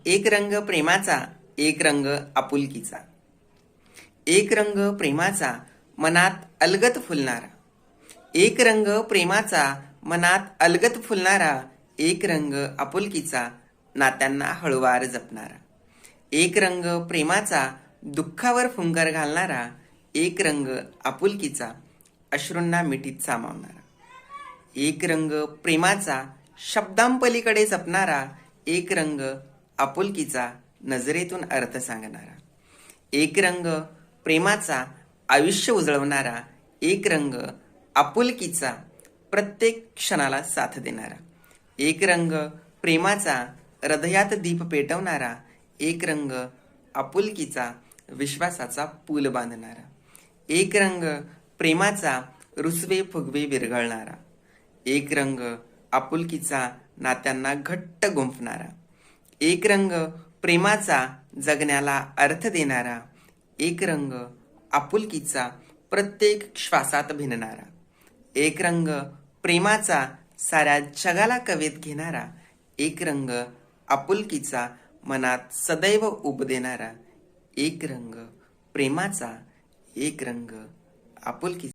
एक रंग प्रेमाचा, एक रंग आपुलकीचा. एक रंग प्रेमाचा, मनात अलगद फुलणारा. एक रंग प्रेमाचा, मनात अलगद फुलणारा. एक रंग आपुलकीचा, नात्यांना हळूवार जपणारा. एक रंग प्रेमाचा, दुःखावर फुंकर घालणारा. एक रंग आपुलकीचा, अश्रूंना मिठीत सामावणारा. एक रंग प्रेमाचा, शब्दांपलीकडे जपणारा. एक रंग आपुलकीचा, नजरेतून अर्थ सांगणारा. एक रंग प्रेमाचा, आयुष्य उजळवणारा. एक रंग आपुलकीचा, प्रत्येक क्षणाला साथ देणारा. एक रंग प्रेमाचा, हृदयात दीप पेटवणारा. एक रंग आपुलकीचा, विश्वासाचा पूल बांधणारा. एक रंग प्रेमाचा, रुसवे फुगवे विरघळणारा. एक रंग आपुलकीचा, नात्यांना घट्ट गुंफणारा. एक रंग प्रेमाचा, जगण्याला अर्थ देणारा. एक रंग आपुलकीचा, प्रत्येक श्वासात भिनणारा. एक रंग प्रेमाचा, साऱ्या जगाला कवेत घेणारा. एक रंग आपुलकीचा, मनात सदैव उब देणारा. एक रंग प्रेमाचा, एक रंग आपुलकीचा.